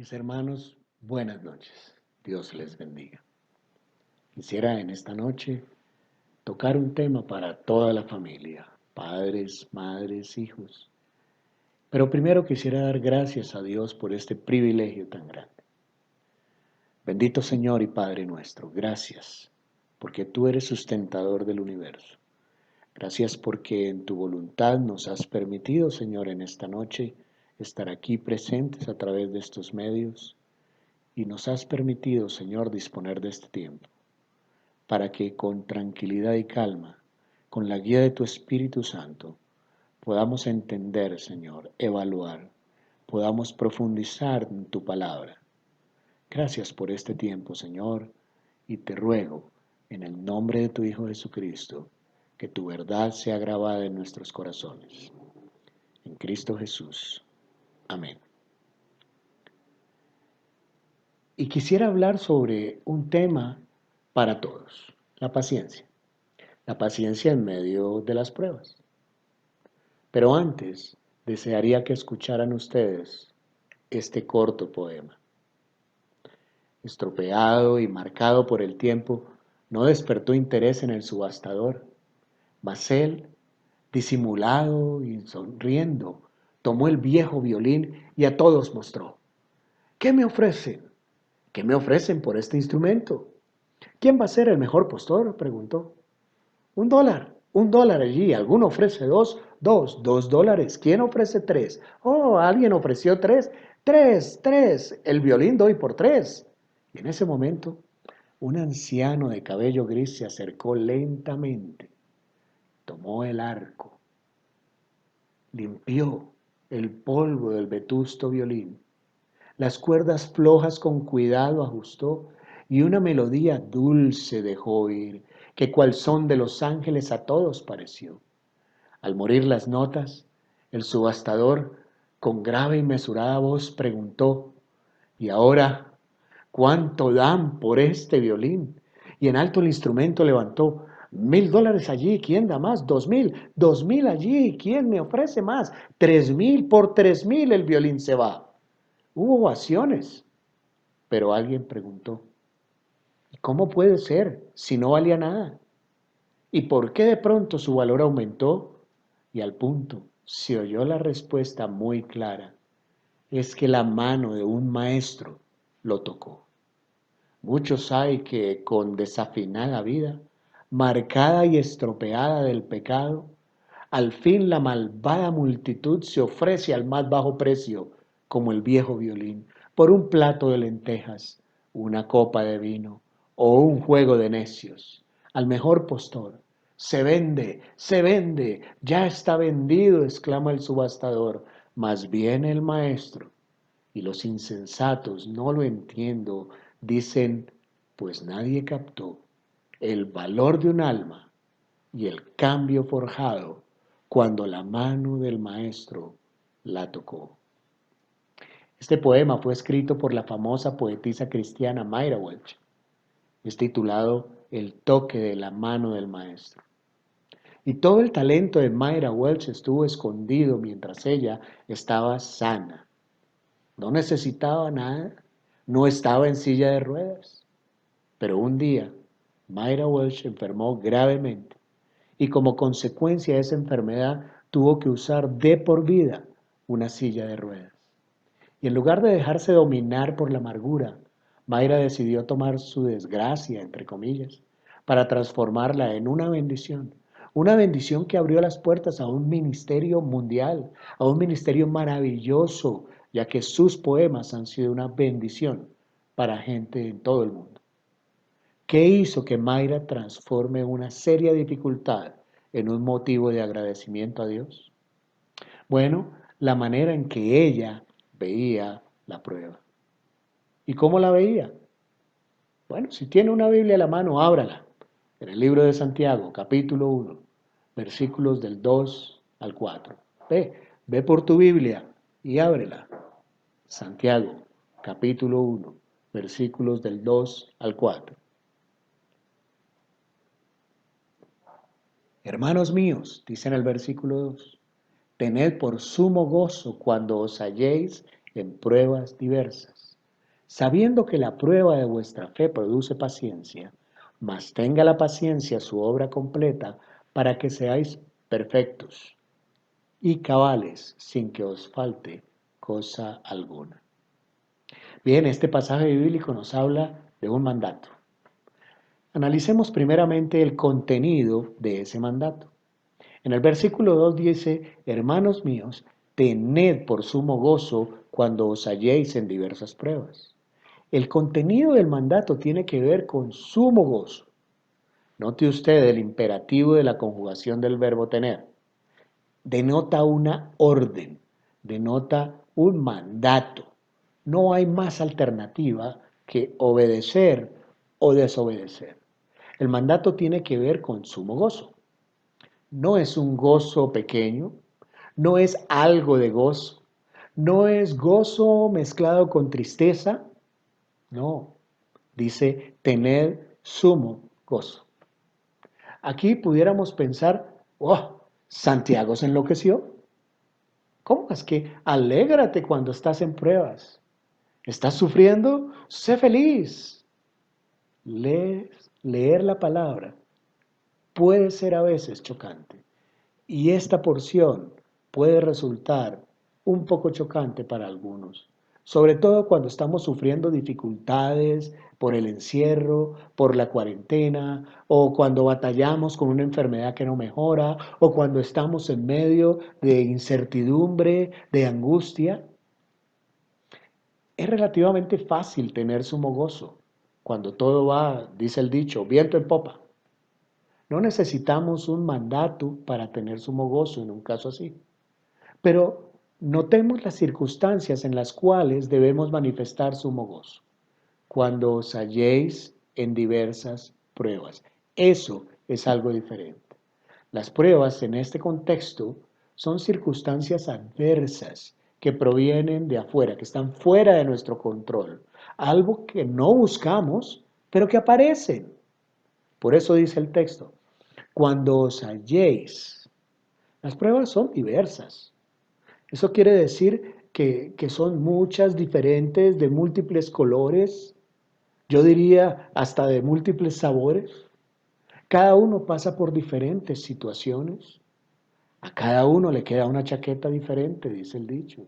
Mis hermanos, buenas noches. Dios les bendiga. Quisiera en esta noche tocar un tema para toda la familia, padres, madres, hijos. Pero primero quisiera dar gracias a Dios por este privilegio tan grande. Bendito Señor y Padre nuestro, gracias porque tú eres sustentador del universo. Gracias porque en tu voluntad nos has permitido, Señor, en esta noche estar aquí presentes a través de estos medios y nos has permitido, Señor, disponer de este tiempo, para que con tranquilidad y calma, con la guía de tu Espíritu Santo, podamos entender, Señor, evaluar, podamos profundizar en tu palabra. Gracias por este tiempo, Señor, y te ruego, en el nombre de tu Hijo Jesucristo, que tu verdad sea grabada en nuestros corazones. En Cristo Jesús. Amén. Y quisiera hablar sobre un tema para todos, la paciencia. La paciencia en medio de las pruebas. Pero antes, desearía que escucharan ustedes este corto poema. Estropeado y marcado por el tiempo, no despertó interés en el subastador, mas él, disimulado y sonriendo, tomó el viejo violín y a todos mostró. ¿Qué me ofrecen? ¿Qué me ofrecen por este instrumento? ¿Quién va a ser el mejor postor?, preguntó. Un dólar allí. ¿Alguno ofrece dos dólares. ¿Quién ofrece tres? Oh, alguien ofreció tres. Tres. El violín doy por tres. Y en ese momento, un anciano de cabello gris se acercó lentamente, tomó el arco, limpió el polvo del vetusto violín, las cuerdas flojas con cuidado ajustó y una melodía dulce dejó oír, que cual son de los ángeles a todos pareció. Al morir las notas, el subastador con grave y mesurada voz preguntó, ¿y ahora cuánto dan por este violín? Y en alto el instrumento levantó, $1,000 allí, ¿quién da más? 2,000 allí, ¿quién me ofrece más? 3,000, por 3,000 el violín se va. Hubo ovaciones, pero alguien preguntó, ¿y cómo puede ser si no valía nada? ¿Y por qué de pronto su valor aumentó? Y al punto se oyó la respuesta muy clara, es que la mano de un maestro lo tocó. Muchos hay que con desafinada vida, marcada y estropeada del pecado, al fin la malvada multitud se ofrece al más bajo precio, como el viejo violín, por un plato de lentejas, una copa de vino o un juego de necios, al mejor postor. Se vende, ya está vendido, exclama el subastador, mas viene el maestro. Y los insensatos, no lo entiendo, dicen, pues nadie captó el valor de un alma y el cambio forjado cuando la mano del maestro la tocó. Este poema fue escrito por la famosa poetisa cristiana Mayra Welch. Es titulado El toque de la mano del maestro. Y todo el talento de Mayra Welch estuvo escondido mientras ella estaba sana. No necesitaba nada, no estaba en silla de ruedas. Pero un día, Mayra Welch enfermó gravemente y como consecuencia de esa enfermedad tuvo que usar de por vida una silla de ruedas. Y en lugar de dejarse dominar por la amargura, Mayra decidió tomar su desgracia, entre comillas, para transformarla en una bendición que abrió las puertas a un ministerio mundial, a un ministerio maravilloso, ya que sus poemas han sido una bendición para gente en todo el mundo. ¿Qué hizo que Mayra transforme una seria dificultad en un motivo de agradecimiento a Dios? Bueno, la manera en que ella veía la prueba. ¿Y cómo la veía? Bueno, si tiene una Biblia a la mano, ábrala. En el libro de Santiago, capítulo 1, versículos del 2 al 4. Ve por tu Biblia y ábrela. Santiago, capítulo 1, versículos del 2 al 4. Hermanos míos, dice en el versículo 2, tened por sumo gozo cuando os halléis en pruebas diversas, sabiendo que la prueba de vuestra fe produce paciencia, mas tenga la paciencia su obra completa para que seáis perfectos y cabales sin que os falte cosa alguna. Bien, este pasaje bíblico nos habla de un mandato. Analicemos primeramente el contenido de ese mandato. En el versículo 2 dice, hermanos míos, tened por sumo gozo cuando os halléis en diversas pruebas. El contenido del mandato tiene que ver con sumo gozo. Note usted el imperativo de la conjugación del verbo tener. Denota una orden, denota un mandato. No hay más alternativa que obedecer o desobedecer. El mandato tiene que ver con sumo gozo. No es un gozo pequeño, no es algo de gozo, no es gozo mezclado con tristeza, no, dice tener sumo gozo. Aquí pudiéramos pensar, oh, Santiago se enloqueció. ¿Cómo es que alégrate cuando estás en pruebas? ¿Estás sufriendo? Sé feliz. Leer la palabra puede ser a veces chocante. Y esta porción puede resultar un poco chocante para algunos, sobre todo cuando estamos sufriendo dificultades por el encierro, por la cuarentena, o cuando batallamos con una enfermedad que no mejora, o cuando estamos en medio de incertidumbre, de angustia. Es relativamente fácil tener sumo gozo cuando todo va, dice el dicho, viento en popa. No necesitamos un mandato para tener sumo gozo en un caso así. Pero notemos las circunstancias en las cuales debemos manifestar sumo gozo. Cuando os halléis en diversas pruebas. Eso es algo diferente. Las pruebas en este contexto son circunstancias adversas que provienen de afuera, que están fuera de nuestro control. Algo que no buscamos, pero que aparecen. Por eso dice el texto, cuando os halléis, las pruebas son diversas. Eso quiere decir que son muchas, diferentes, de múltiples colores, yo diría hasta de múltiples sabores. Cada uno pasa por diferentes situaciones. A cada uno le queda una chaqueta diferente, dice el dicho.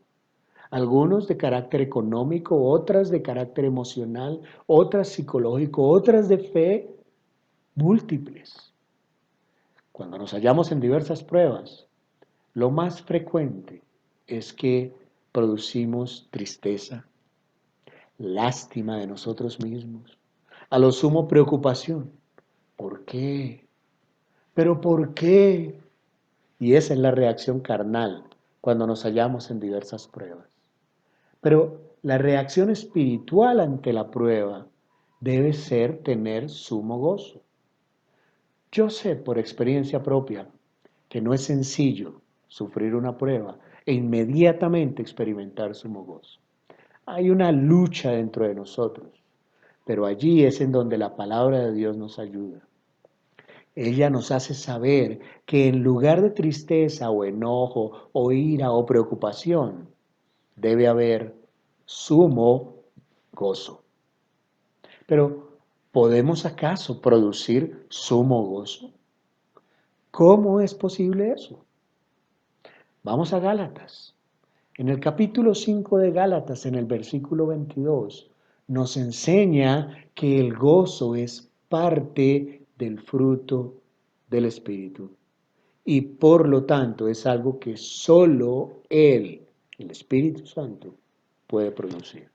Algunos de carácter económico, otras de carácter emocional, otras psicológico, otras de fe, múltiples. Cuando nos hallamos en diversas pruebas, lo más frecuente es que producimos tristeza, lástima de nosotros mismos, a lo sumo preocupación. ¿Por qué? ¿Pero por qué? Y esa es la reacción carnal cuando nos hallamos en diversas pruebas. Pero la reacción espiritual ante la prueba debe ser tener sumo gozo. Yo sé por experiencia propia que no es sencillo sufrir una prueba e inmediatamente experimentar sumo gozo. Hay una lucha dentro de nosotros, pero allí es en donde la palabra de Dios nos ayuda. Ella nos hace saber que en lugar de tristeza o enojo o ira o preocupación, debe haber sumo gozo. Pero, ¿podemos acaso producir sumo gozo? ¿Cómo es posible eso? Vamos a Gálatas. En el capítulo 5 de Gálatas, en el versículo 22, nos enseña que el gozo es parte del fruto del Espíritu. Y por lo tanto es algo que solo Él, el Espíritu Santo, puede producir.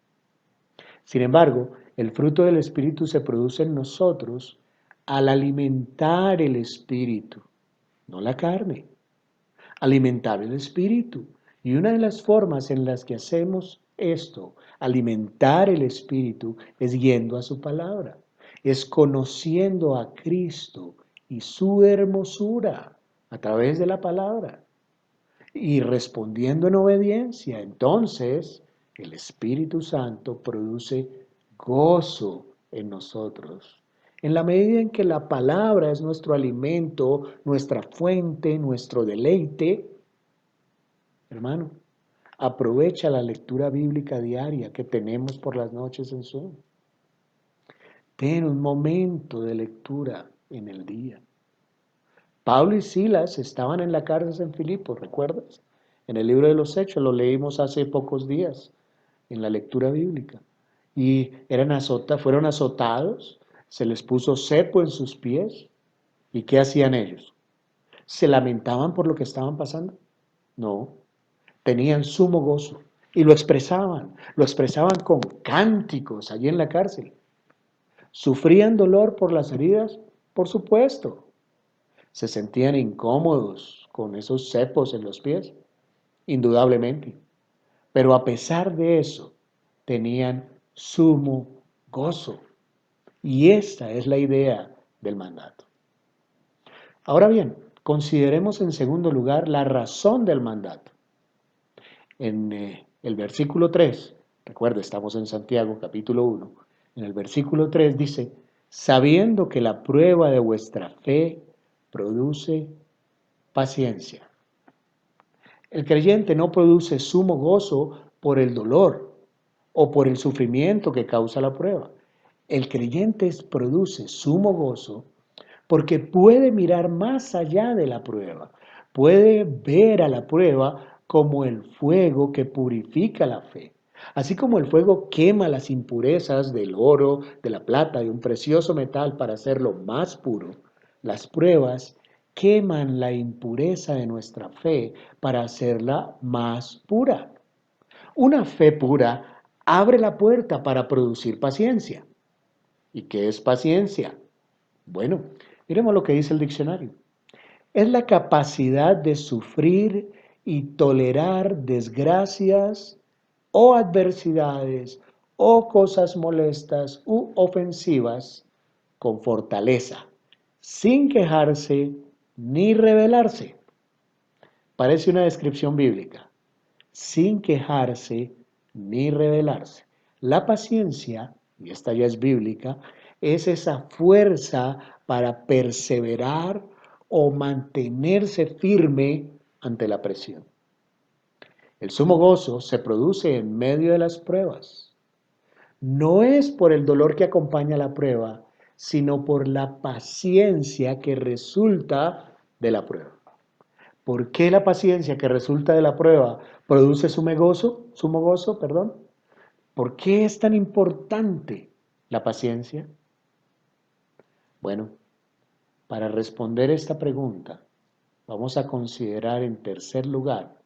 Sin embargo, el fruto del Espíritu se produce en nosotros al alimentar el Espíritu, no la carne, alimentar el Espíritu. Y una de las formas en las que hacemos esto, alimentar el Espíritu, es yendo a su palabra, es conociendo a Cristo y su hermosura a través de la palabra y respondiendo en obediencia. Entonces, el Espíritu Santo produce gozo en nosotros. En la medida en que la palabra es nuestro alimento, nuestra fuente, nuestro deleite, hermano, Aprovecha la lectura bíblica diaria que tenemos por las noches en Zoom. Ten un momento de lectura en el día. Pablo y Silas estaban en la cárcel en Filipos, ¿recuerdas? En el libro de los Hechos lo leímos hace pocos días en la lectura bíblica. Y fueron azotados, se les puso cepo en sus pies. ¿Y qué hacían ellos? ¿Se lamentaban por lo que estaban pasando? No, tenían sumo gozo y lo expresaban con cánticos allí en la cárcel. ¿Sufrían dolor por las heridas? Por supuesto. ¿Se sentían incómodos con esos cepos en los pies? Indudablemente. Pero a pesar de eso, tenían sumo gozo. Y esta es la idea del mandato. Ahora bien, consideremos en segundo lugar la razón del mandato. En el versículo 3, recuerda, estamos en Santiago capítulo 1, en el versículo 3 dice, sabiendo que la prueba de vuestra fe produce paciencia. El creyente no produce sumo gozo por el dolor o por el sufrimiento que causa la prueba. El creyente produce sumo gozo porque puede mirar más allá de la prueba, puede ver a la prueba como el fuego que purifica la fe. Así como el fuego quema las impurezas del oro, de la plata, de un precioso metal para hacerlo más puro, las pruebas queman la impureza de nuestra fe para hacerla más pura. Una fe pura abre la puerta para producir paciencia. ¿Y qué es paciencia? Bueno, miremos lo que dice el diccionario. Es la capacidad de sufrir y tolerar desgracias o adversidades o cosas molestas u ofensivas con fortaleza, sin quejarse ni rebelarse. Parece una descripción bíblica. Sin quejarse ni rebelarse. La paciencia, y esta ya es bíblica, es esa fuerza para perseverar o mantenerse firme ante la presión. El sumo gozo se produce en medio de las pruebas. No es por el dolor que acompaña la prueba, sino por la paciencia que resulta de la prueba. ¿Por qué la paciencia que resulta de la prueba produce sumo gozo? Sumo gozo, perdón. ¿Por qué es tan importante la paciencia? Bueno, para responder esta pregunta, vamos a considerar en tercer lugar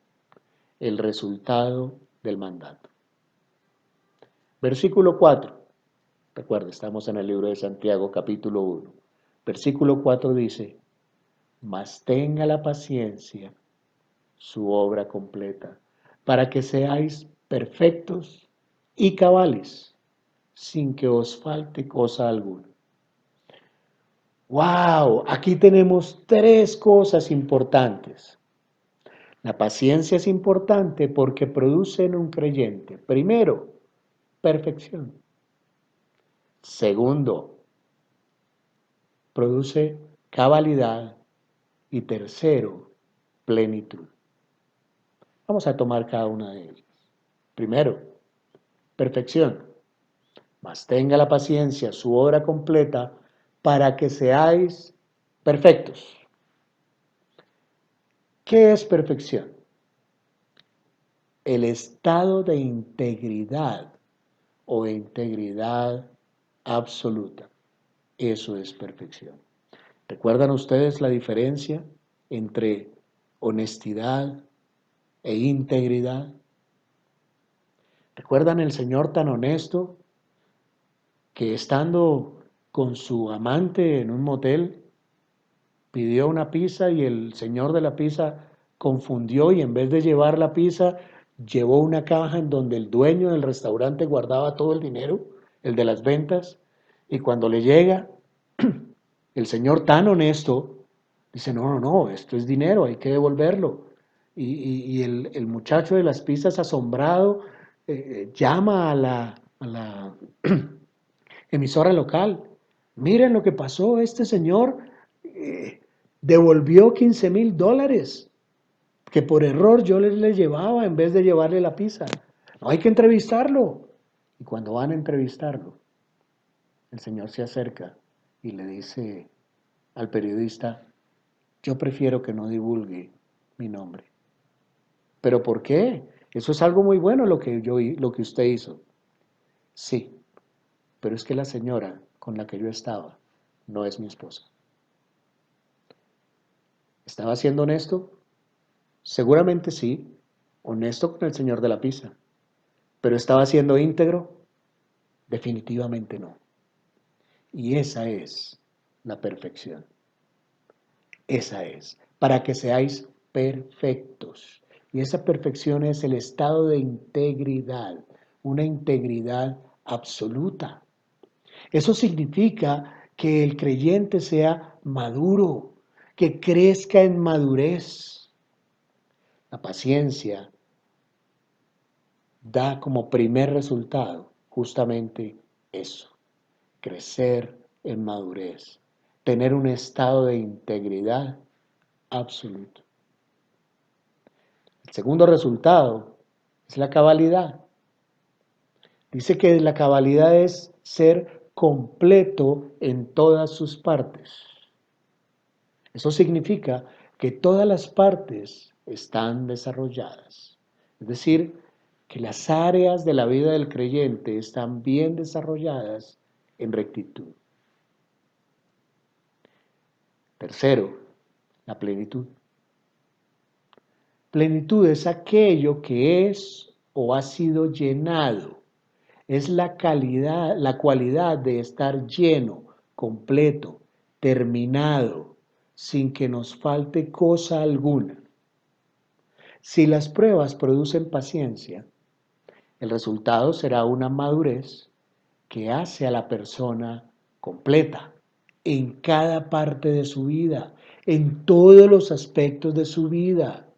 el resultado del mandato. Versículo 4. Recuerda, estamos en el libro de Santiago, capítulo 1. Versículo 4 dice, mas tenga la paciencia su obra completa, para que seáis perfectos y cabales, sin que os falte cosa alguna. ¡Wow! Aquí tenemos tres cosas importantes. La paciencia es importante porque produce en un creyente, primero, perfección. Segundo, produce cabalidad. Y tercero, plenitud. Vamos a tomar cada una de ellas. Primero, perfección. Mas tenga la paciencia su obra completa para que seáis perfectos. ¿Qué es perfección? El estado de integridad o de integridad absoluta. Eso es perfección. ¿Recuerdan ustedes la diferencia entre honestidad e integridad? ¿Recuerdan el Señor tan honesto que estando con su amante en un motel, pidió una pizza y el señor de la pizza confundió y en vez de llevar la pizza, llevó una caja en donde el dueño del restaurante guardaba todo el dinero, el de las ventas, y cuando le llega, el señor tan honesto dice, no, no, no, esto es dinero, hay que devolverlo. Y el muchacho de las pizzas asombrado llama a la emisora local. Miren lo que pasó, este señor devolvió $15,000. que por error yo les llevaba en vez de llevarle la pizza. No, hay que entrevistarlo. Y cuando van a entrevistarlo, el señor se acerca y le dice al periodista, yo prefiero que no divulgue mi nombre. ¿Pero por qué? Eso es algo muy bueno lo que usted hizo. Sí, pero es que la señora con la que yo estaba no es mi esposa. ¿Estaba siendo honesto? Seguramente sí, honesto con el señor de la pizza. ¿Pero estaba siendo íntegro? Definitivamente no. Y esa es la perfección. Esa es, para que seáis perfectos. Y esa perfección es el estado de integridad, una integridad absoluta. Eso significa que el creyente sea maduro, que crezca en madurez. La paciencia da como primer resultado justamente eso, crecer en madurez, tener un estado de integridad absoluto. El segundo resultado es la cabalidad. Dice que la cabalidad es ser completo en todas sus partes. Eso significa que todas las partes están desarrolladas. Es decir, que las áreas de la vida del creyente están bien desarrolladas en rectitud. Tercero, la plenitud. Plenitud es aquello que es o ha sido llenado. Es la calidad, la cualidad de estar lleno, completo, terminado, sin que nos falte cosa alguna. Si las pruebas producen paciencia, el resultado será una madurez que hace a la persona completa en cada parte de su vida, en todos los aspectos de su vida.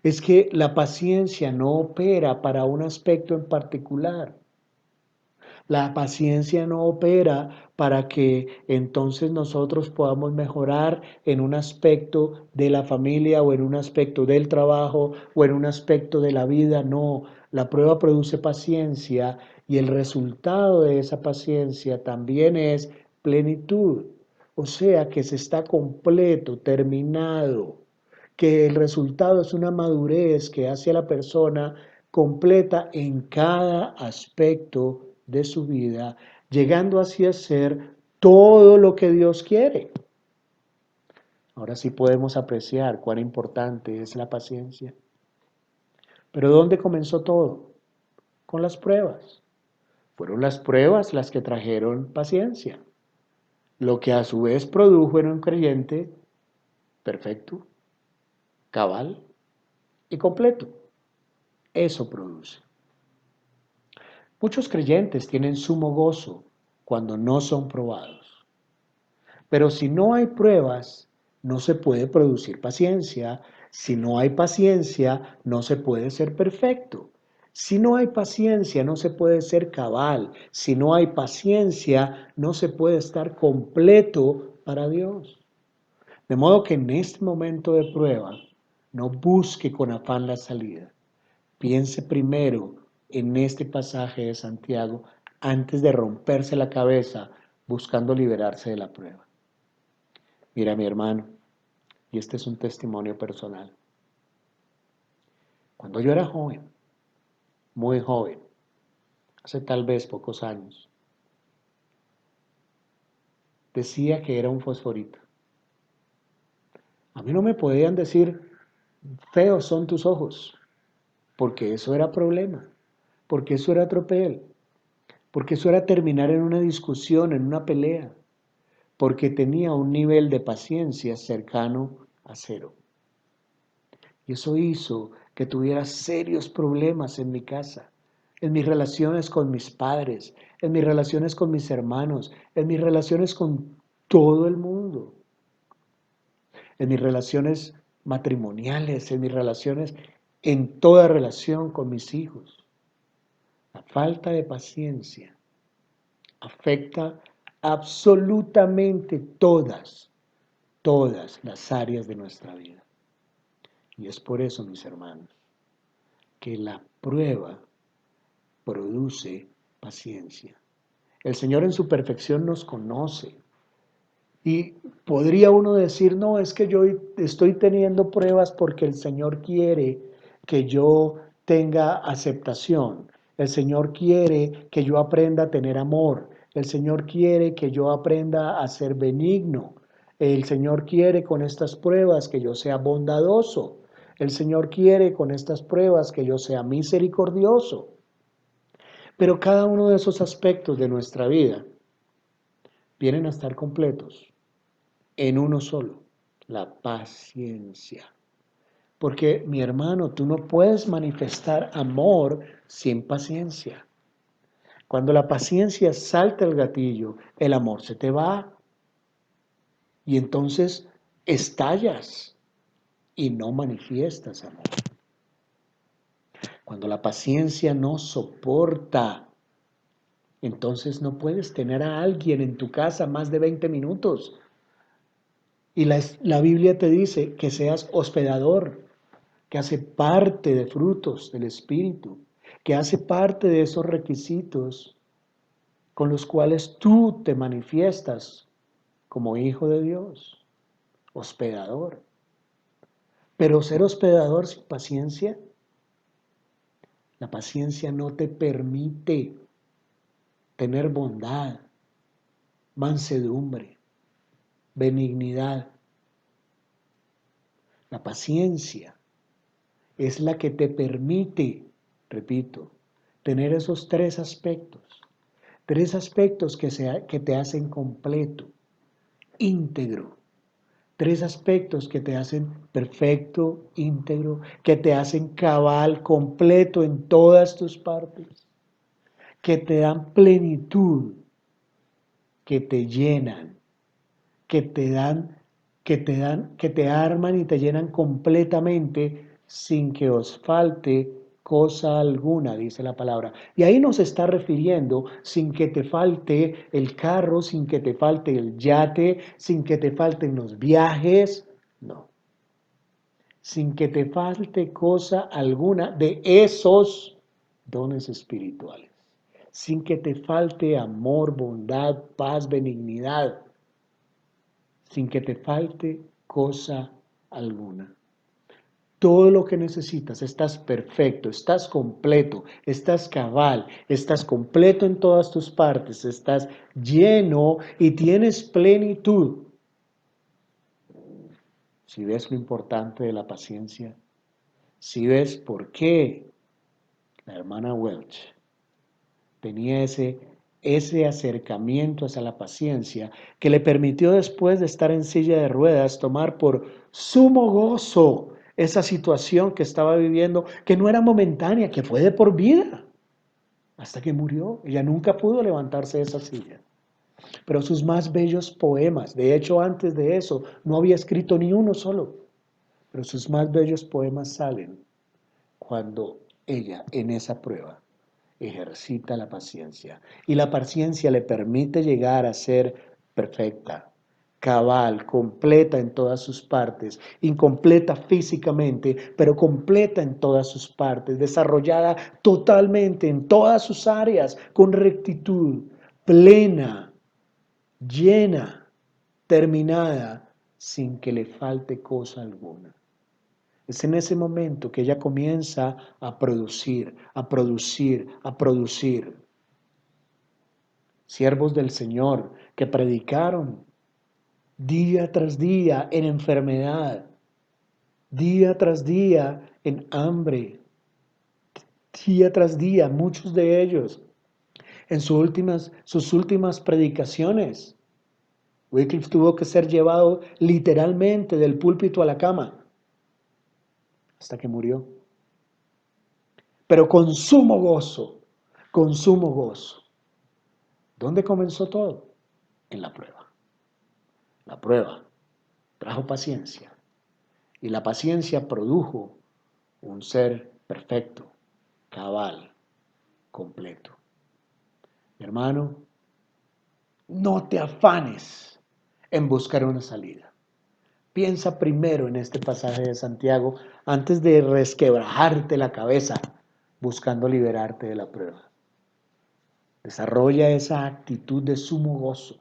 Es que la paciencia no opera para un aspecto en particular. La paciencia no opera para que entonces nosotros podamos mejorar en un aspecto de la familia o en un aspecto del trabajo o en un aspecto de la vida. No, la prueba produce paciencia y el resultado de esa paciencia también es plenitud. O sea que se está completo, terminado, que el resultado es una madurez que hace a la persona completa en cada aspecto de su vida, llegando así a ser todo lo que Dios quiere. Ahora sí podemos apreciar cuán importante es la paciencia. Pero ¿dónde comenzó todo? Con las pruebas. Fueron las pruebas las que trajeron paciencia, lo que a su vez produjo en un creyente perfecto, cabal y completo. Eso produce. Muchos creyentes tienen sumo gozo cuando no son probados. Pero si no hay pruebas, no se puede producir paciencia. Si no hay paciencia, no se puede ser perfecto. Si no hay paciencia, no se puede ser cabal. Si no hay paciencia, no se puede estar completo para Dios. De modo que en este momento de prueba, no busque con afán la salida. Piense primero en este pasaje de Santiago antes de romperse la cabeza buscando liberarse de la prueba. Mira, mi hermano, y este es un testimonio personal. Cuando yo era joven, muy joven, hace tal vez pocos años, decía que era un fosforito. A mí no me podían decir, feos son tus ojos, porque eso era problema, porque eso era tropel, porque eso era terminar en una discusión, en una pelea, porque tenía un nivel de paciencia cercano a cero. Y eso hizo que tuviera serios problemas en mi casa, en mis relaciones con mis padres, en mis relaciones con mis hermanos, en mis relaciones con todo el mundo, en mis relaciones matrimoniales, en mis relaciones, en toda relación con mis hijos. La falta de paciencia afecta absolutamente todas las áreas de nuestra vida. Y es por eso, mis hermanos, que la prueba produce paciencia. El Señor en su perfección nos conoce. Y podría uno decir, no, es que yo estoy teniendo pruebas porque el Señor quiere que yo tenga aceptación. El Señor quiere que yo aprenda a tener amor. El Señor quiere que yo aprenda a ser benigno. El Señor quiere con estas pruebas que yo sea bondadoso. El Señor quiere con estas pruebas que yo sea misericordioso. Pero cada uno de esos aspectos de nuestra vida vienen a estar completos en uno solo, la paciencia. Porque mi hermano, tú no puedes manifestar amor sin paciencia. Cuando la paciencia salta el gatillo, el amor se te va y entonces estallas y no manifiestas amor. Cuando la paciencia no soporta, entonces no puedes tener a alguien en tu casa más de 20 minutos. Y la Biblia te dice que seas hospedador, que hace parte de frutos del Espíritu, que hace parte de esos requisitos con los cuales tú te manifiestas como hijo de Dios, hospedador. Pero ser hospedador sin paciencia, la paciencia no te permite tener bondad, mansedumbre, benignidad. La paciencia es la que te permite, repito, tener esos tres aspectos que te hacen completo, íntegro, tres aspectos que te hacen perfecto, íntegro, que te hacen cabal, completo en todas tus partes, que te dan plenitud, que te llenan, que te dan, que te arman y te llenan completamente sin que os falte cosa alguna, dice la palabra. Y ahí nos está refiriendo sin que te falte el carro, sin que te falte el yate, sin que te falten los viajes, no. Sin que te falte cosa alguna de esos dones espirituales. Sin que te falte amor, bondad, paz, benignidad, sin que te falte cosa alguna. Todo lo que necesitas, estás perfecto, estás completo, estás cabal, estás completo en todas tus partes, estás lleno y tienes plenitud. Si ves lo importante de la paciencia, si ves por qué la hermana Welch tenía ese acercamiento hacia la paciencia que le permitió después de estar en silla de ruedas tomar por sumo gozo esa situación que estaba viviendo, que no era momentánea, que fue de por vida, hasta que murió. Ella nunca pudo levantarse de esa silla. Pero sus más bellos poemas, de hecho antes de eso no había escrito ni uno solo, pero sus más bellos poemas salen cuando ella en esa prueba ejercita la paciencia. Y la paciencia le permite llegar a ser perfecta, cabal, completa en todas sus partes, incompleta físicamente, pero completa en todas sus partes, desarrollada totalmente en todas sus áreas, con rectitud, plena, llena, terminada, sin que le falte cosa alguna. Es en ese momento que ella comienza a producir, a producir, a producir. Siervos del Señor que predicaron día tras día en enfermedad, día tras día en hambre, día tras día, muchos de ellos en sus últimas predicaciones. Wycliffe tuvo que ser llevado literalmente del púlpito a la cama hasta que murió. Pero con sumo gozo, con sumo gozo. ¿Dónde comenzó todo? En la prueba. La prueba trajo paciencia y la paciencia produjo un ser perfecto, cabal, completo. Mi hermano, no te afanes en buscar una salida. Piensa primero en este pasaje de Santiago antes de resquebrajarte la cabeza buscando liberarte de la prueba. Desarrolla esa actitud de sumo gozo,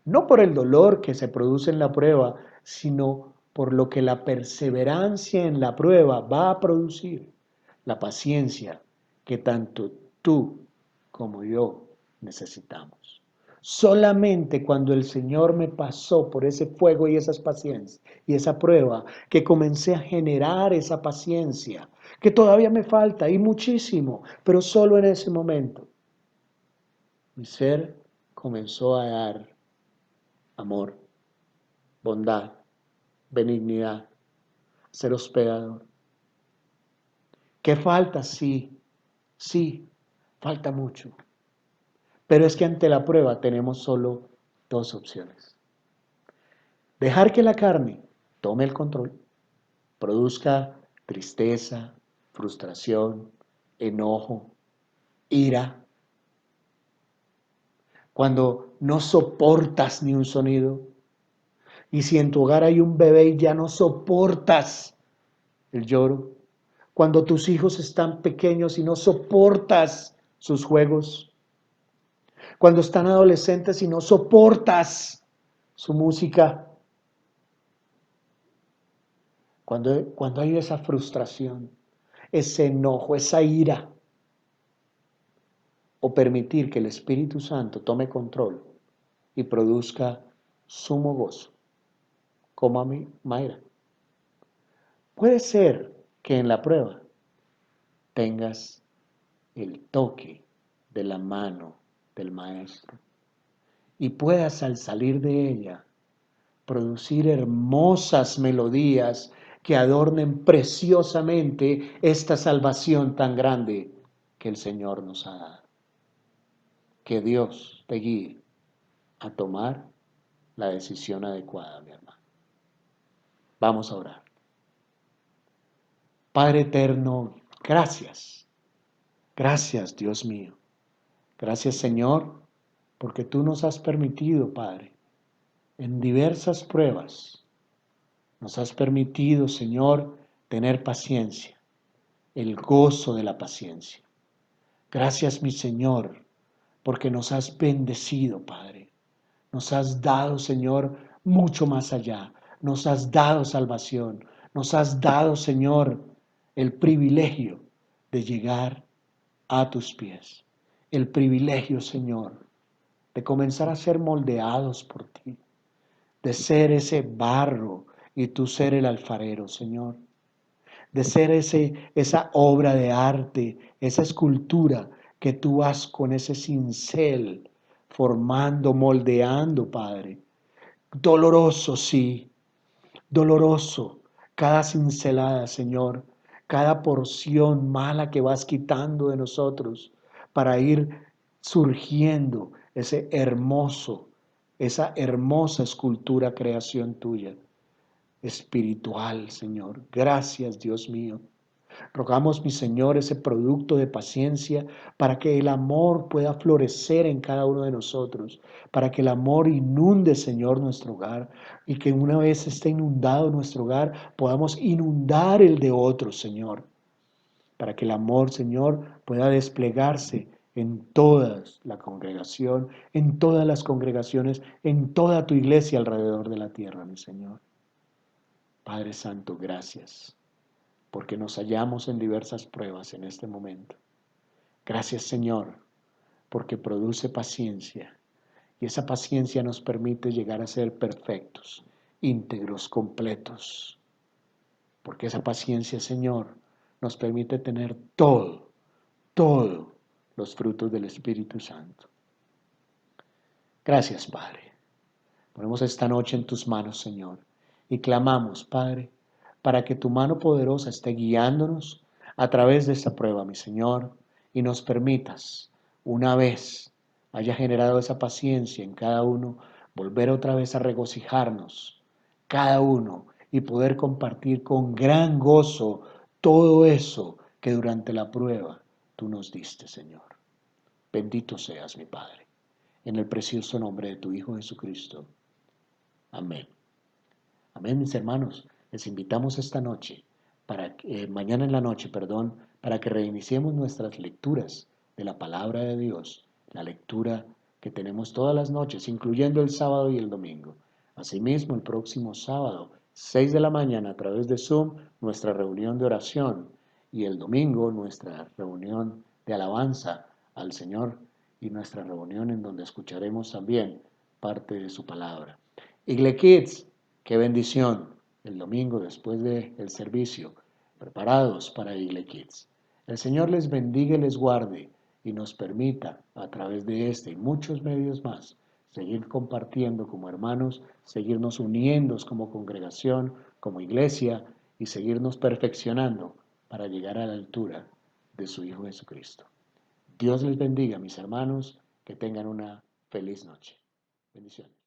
no por el dolor que se produce en la prueba, sino por lo que la perseverancia en la prueba va a producir, la paciencia que tanto tú como yo necesitamos. Solamente cuando el Señor me pasó por ese fuego y esas paciencias y esa prueba, que comencé a generar esa paciencia, que todavía me falta y muchísimo, pero solo en ese momento mi ser comenzó a dar amor, bondad, benignidad, ser hospedador. ¿Qué falta? Sí, sí, falta mucho. Pero es que ante la prueba tenemos solo dos opciones. Dejar que la carne tome el control, produzca tristeza, frustración, enojo, ira. Cuando no soportas ni un sonido, y si en tu hogar hay un bebé y ya no soportas el lloro, cuando tus hijos están pequeños y no soportas sus juegos, cuando están adolescentes y no soportas su música, cuando hay esa frustración, ese enojo, esa ira, o permitir que el Espíritu Santo tome control y produzca sumo gozo, como a mí, Mayra. Puede ser que en la prueba tengas el toque de la mano del Maestro y puedas al salir de ella producir hermosas melodías que adornen preciosamente esta salvación tan grande que el Señor nos ha dado. Que Dios te guíe a tomar la decisión adecuada, mi hermano. Vamos a orar. Padre eterno, gracias. Gracias, Dios mío. Gracias, Señor, porque tú nos has permitido, Padre, en diversas pruebas, nos has permitido, Señor, tener paciencia, el gozo de la paciencia. Gracias, mi Señor, porque nos has bendecido, Padre. Nos has dado, Señor, mucho más allá. Nos has dado salvación. Nos has dado, Señor, el privilegio de llegar a tus pies. El privilegio, Señor, de comenzar a ser moldeados por ti, de ser ese barro y tú ser el alfarero, Señor, de ser esa obra de arte, esa escultura que tú has con ese cincel formando, moldeando, Padre. Doloroso, sí, doloroso cada cincelada, Señor, cada porción mala que vas quitando de nosotros para ir surgiendo ese hermoso, esa hermosa escultura, creación tuya, espiritual, Señor. Gracias, Dios mío. Rogamos, mi Señor, ese producto de paciencia para que el amor pueda florecer en cada uno de nosotros, para que el amor inunde, Señor, nuestro hogar y que una vez esté inundado nuestro hogar, podamos inundar el de otros, Señor, para que el amor, Señor, pueda desplegarse en toda la congregación, en todas las congregaciones, en toda tu iglesia alrededor de la tierra, mi Señor. Padre Santo, gracias porque nos hallamos en diversas pruebas en este momento. Gracias, Señor, porque produce paciencia y esa paciencia nos permite llegar a ser perfectos, íntegros, completos. Porque esa paciencia, Señor, nos permite tener todos los frutos del Espíritu Santo. Gracias, Padre. Ponemos esta noche en tus manos, Señor, y clamamos, Padre, para que tu mano poderosa esté guiándonos a través de esta prueba, mi Señor, y nos permitas, una vez haya generado esa paciencia en cada uno, volver otra vez a regocijarnos, cada uno, y poder compartir con gran gozo todo eso que durante la prueba tú nos diste, Señor. Bendito seas, mi Padre, en el precioso nombre de tu Hijo Jesucristo. Amén. Amén, mis hermanos. Les invitamos esta noche, mañana en la noche, perdón, para que reiniciemos nuestras lecturas de la palabra de Dios, la lectura que tenemos todas las noches, incluyendo el sábado y el domingo. Asimismo, el próximo sábado, 6 de la mañana, a través de Zoom, nuestra reunión de oración y el domingo nuestra reunión de alabanza al Señor y nuestra reunión en donde escucharemos también parte de su palabra. Igle Kids, qué bendición el domingo después del servicio, preparados para Igle Kids. El Señor les bendiga y les guarde y nos permita, a través de este y muchos medios más, seguir compartiendo como hermanos, seguirnos uniendo como congregación, como iglesia y seguirnos perfeccionando para llegar a la altura de su Hijo Jesucristo. Dios les bendiga, mis hermanos, que tengan una feliz noche. Bendiciones.